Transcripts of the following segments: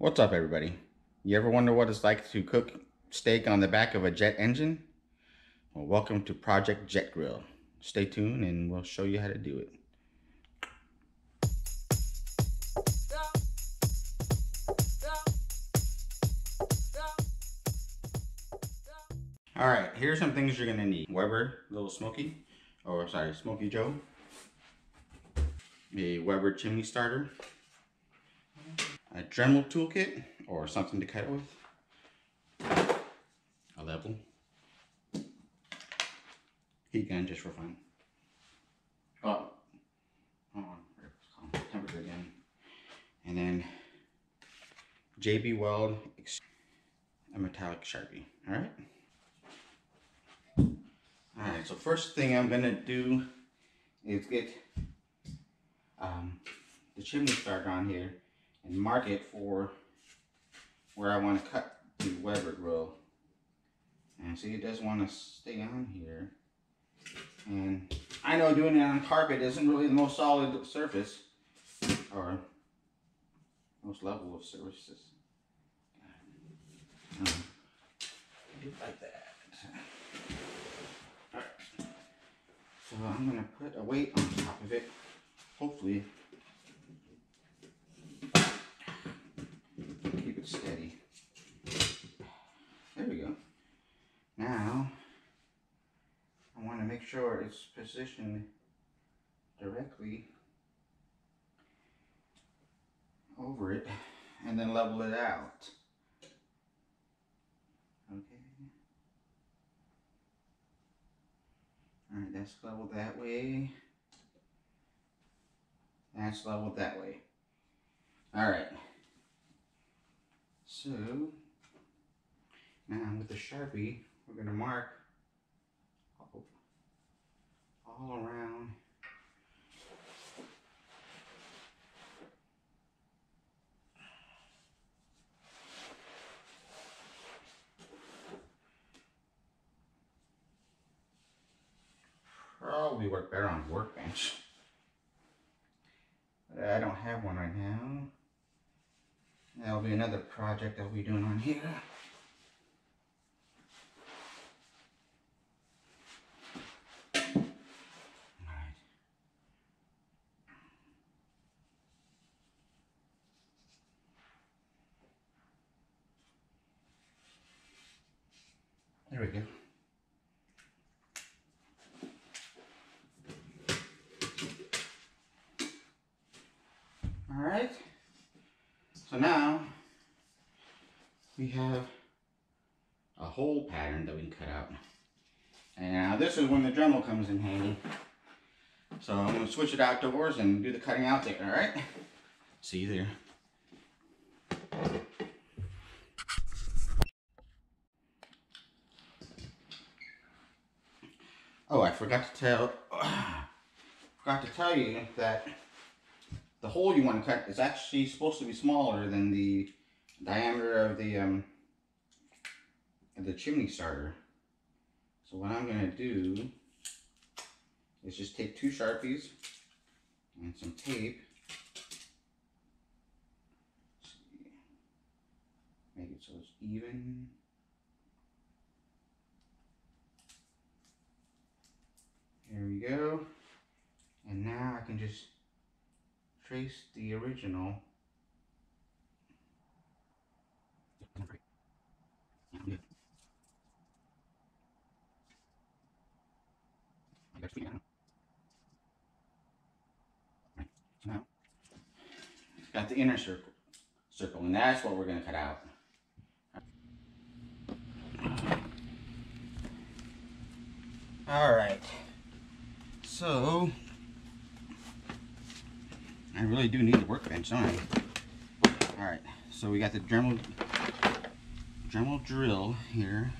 What's up, everybody? You ever wonder what it's like to cook steak on the back of a Jett engine? Well, welcome to Project Jett Grill. Stay tuned and we'll show you how to do it. Alright, here's some things you're gonna need. Weber Little Smoky, Smoky Joe. A Weber chimney starter. A Dremel toolkit, or something to cut it with. A level. Heat gun just for fun. Oh, hold on, temperature again. And then JB Weld, a metallic Sharpie. Alright? Alright, so first thing I'm gonna do is get the chimney starter on here and mark it for where I want to cut the Weber grill. And see, it does want to stay on here. And I know doing it on carpet isn't really the most solid surface or most level of surfaces. Do it like that. Alright. So I'm going to put a weight on top of it. Hopefully keep it steady. There we go. Now I want to make sure it's positioned directly over it and then level it out. Okay. Alright, that's leveled that way. That's leveled that way. Alright. So now with the Sharpie, we're going to mark all around probably work better on workbench. But I don't have one right now. That'll be another project I'll be doing on here. Alright. There we go. Alright, so now we have a hole pattern that we can cut out. And now this is when the Dremel comes in handy. So I'm going to switch it outdoors and do the cutting out there, alright? See you there. Oh, I forgot to tell you that the hole you want to cut is actually supposed to be smaller than the diameter of the chimney starter. So what I'm going to do is just take 2 Sharpies and some tape. Make it so it's even. There we go. And now I can just trace the original. Now, it's got the inner circle, and that's what we're going to cut out. Alright, so I really do need the workbench, don't I? Alright, so we got the Dremel drill here.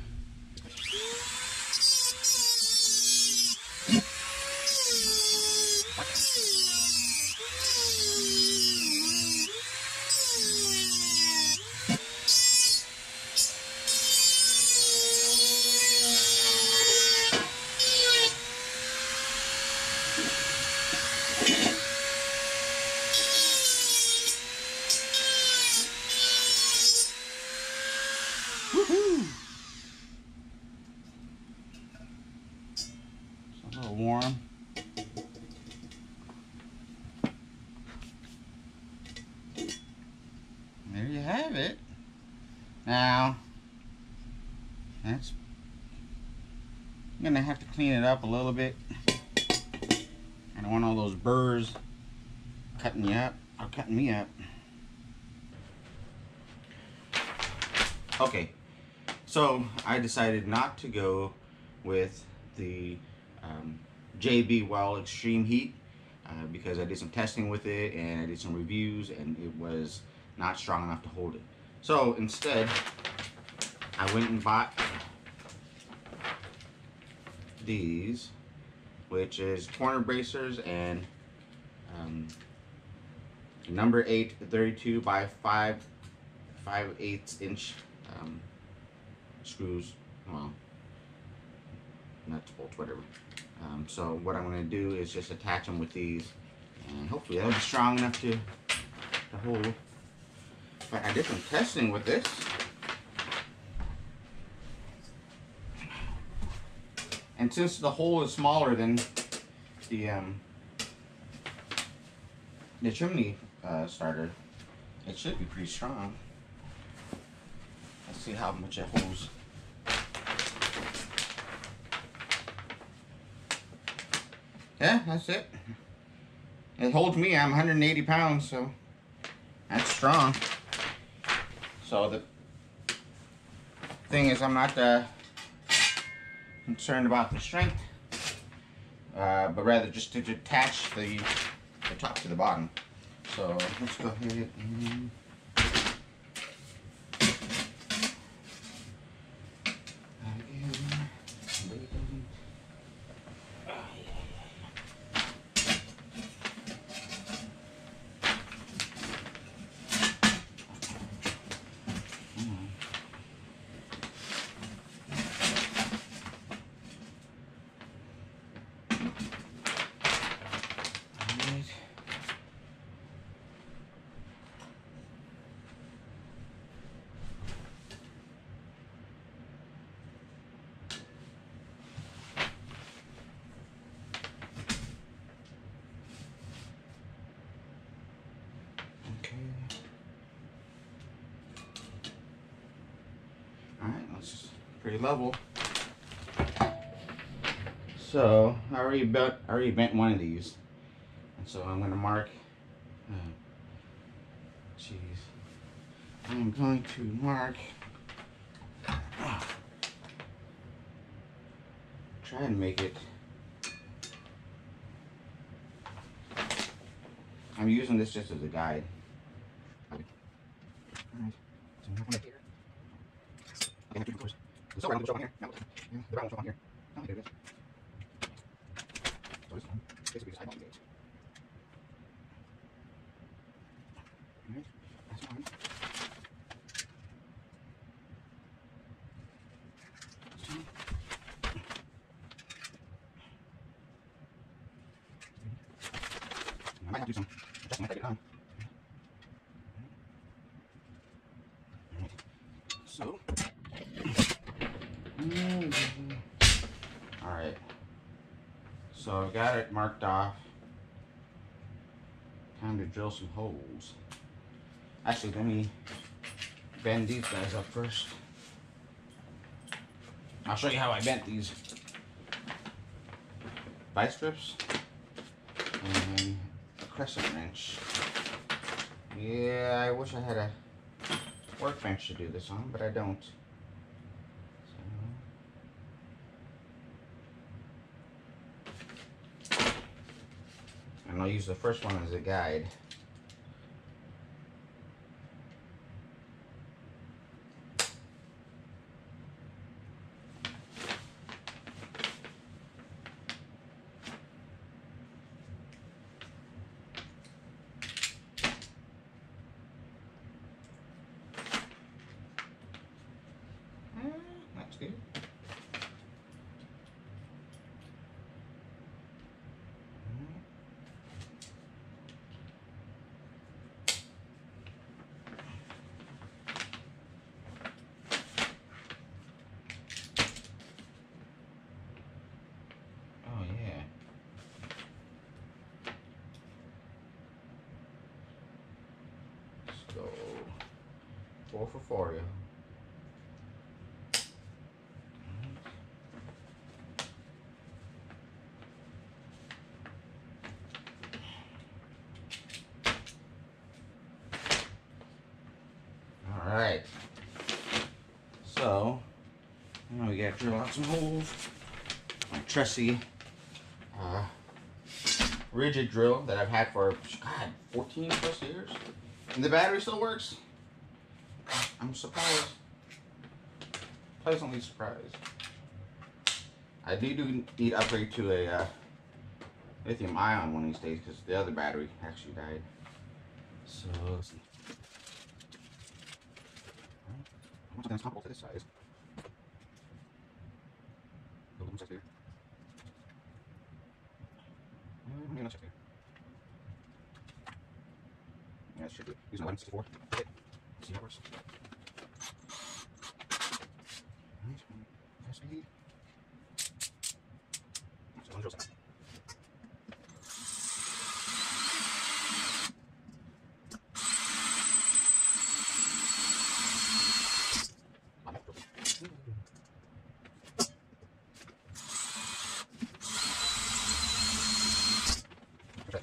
A little warm. There you have it. Now, I'm gonna have to clean it up a little bit. I don't want all those burrs cutting you up or cutting me up. Okay, so I decided not to go with the JB Well Extreme Heat because I did some testing with it and I did some reviews and it was not strong enough to hold it. So instead, I went and bought these, which is corner bracers and number 8 32 by 5/8 inch screws, well, nuts, bolts, whatever. So what I'm going to do is just attach them with these, and hopefully that'll be strong enough to hold. But I did some testing with this. And since the hole is smaller than the chimney starter, it should be pretty strong. Let's see how much it holds. Yeah, that's it. It holds me. I'm 180 pounds, so that's strong. So the thing is, I'm not concerned about the strength, but rather just to detach the top to the bottom. So let's go ahead and alright, that's pretty level. So I already bent one of these, and so I'm going to mark. I'm going to mark. Try and make it. I'm using this just as a guide. Alright. So I'm not here. I have two colors. The silver one will show on here. No, the brown will show on here. Oh, there it is. So this one basically just eyeballing it. Alright, that's one. I might have to do some adjusting after I get it on. So, alright, so I've got it marked off. Time to drill some holes. Actually, let me bend these guys up first. I'll show you how I bent these vice strips and a crescent wrench. Yeah, I wish I had a workbench to do this on, but I don't. So, and I'll use the first one as a guide. That's good. 4 for 40. Alright. So, now we gotta drill out some holes. My trusty rigid drill that I've had for, God, 14 plus years. And the battery still works. I'm surprised. Pleasantly surprised. I do need to upgrade to a lithium ion one of these days because the other battery actually died. So, let's see. How much is comparable to this size? A little size here. Maybe not check here. Yeah, it should be. Using 1164. Okay. See how it works. Alright, fast speed. So, 1 drill set.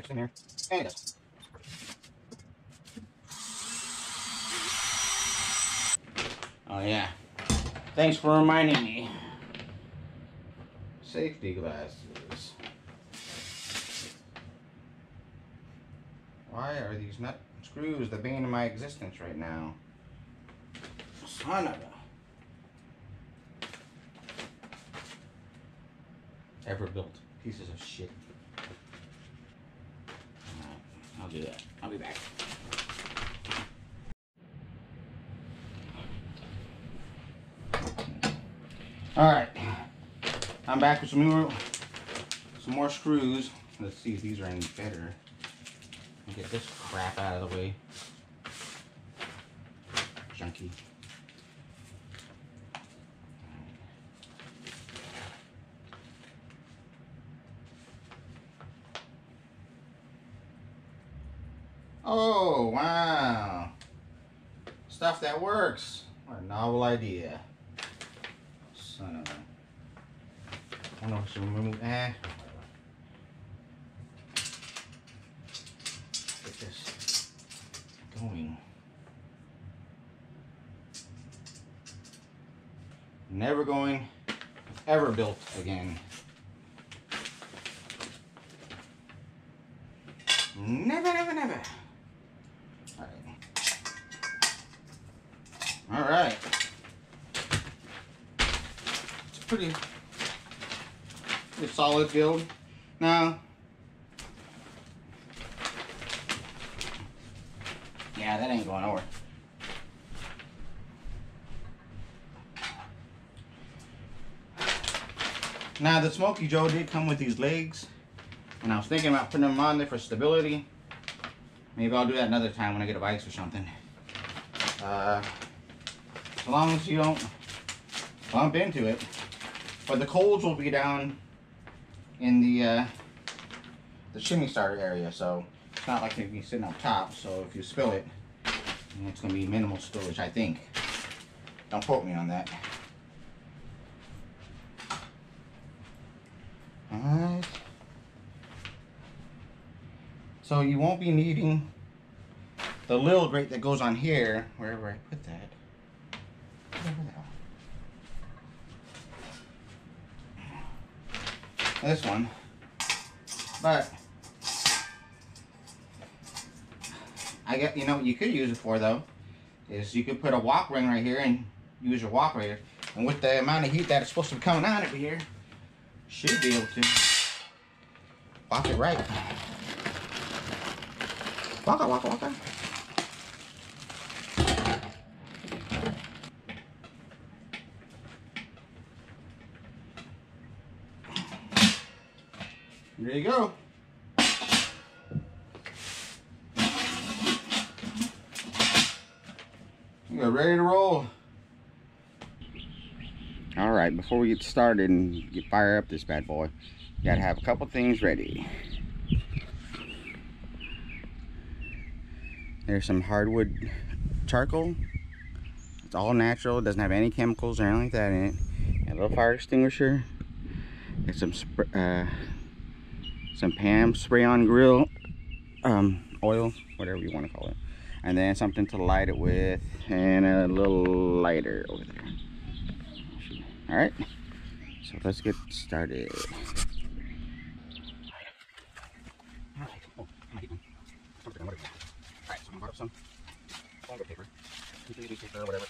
In here. And it does. Oh yeah. Thanks for reminding me. Safety glasses. Why are these nut screws the bane of my existence right now? Son of a... Ever built pieces of shit. I'll do that. I'll be back. Alright. I'm back with some more screws. Let's see if these are any better. I'll get this crap out of the way. Junky. Oh, wow. Stuff that works. What a novel idea. Son of a... I wonder if I should remove... Get this going. Never going, ever built again. Never, never, never. All right. It's a pretty solid build. Now, yeah, that ain't going nowhere. Now, the Smoky Joe did come with these legs, and I was thinking about putting them on there for stability. Maybe I'll do that another time when I get a bike or something. As long as you don't bump into it. But the coals will be down in the chimney starter area, so it's not like they'd be sitting up top. So if you spill it, it's going to be minimal spillage, I think. Don't quote me on that. Alright. So you won't be needing the little grate that goes on here, wherever I put that. This one. But I get, you know what you could use it for though, is you could put a walk ring right here and use your walk right here. And with the amount of heat that is supposed to be coming on over here, should be able to walk it right. Walk it, walk it, walk it. There you go. You're ready to roll. All right, before we get started and fire up this bad boy, you gotta have a couple things ready. There's some hardwood charcoal. It's all natural. It doesn't have any chemicals or anything like that in it. And a little fire extinguisher. Get some Pam spray-on grill oil, whatever you want to call it, and then something to light it with, and a little lighter over there. All right, so let's get started. All right, so I'm gonna cut up some longer paper, completely paper or whatever.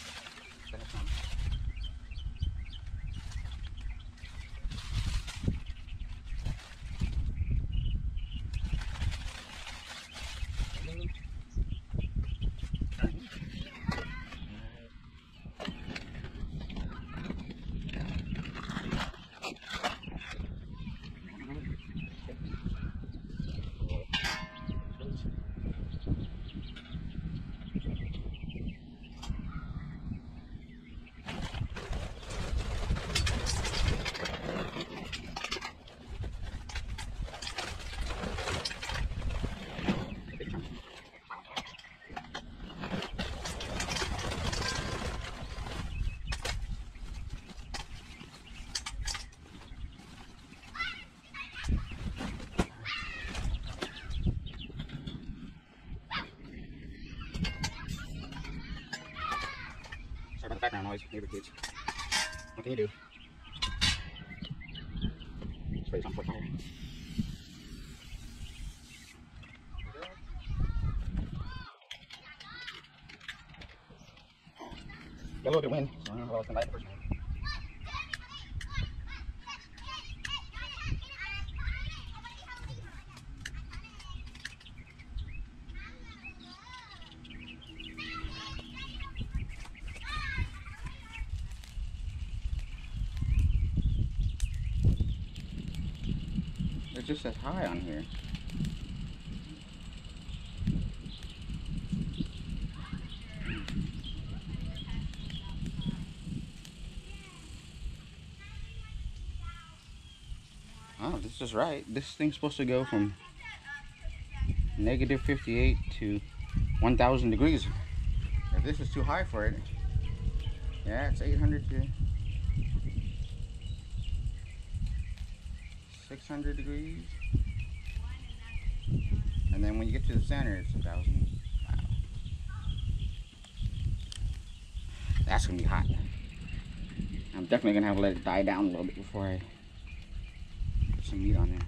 Sorry about the background noise, neighbor kids. What can you do? Spray some for fire. Got a little bit of wind, so I don't know how well it's gonna light the first time. It just says high on here. Oh, this is right. This thing's supposed to go from negative 58 to 1,000 degrees. If this is too high for it, yeah, it's 800 to 600 degrees. And then when you get to the center, it's 1,000. Wow. That's gonna be hot. I'm definitely gonna have to let it die down a little bit before I put some meat on there.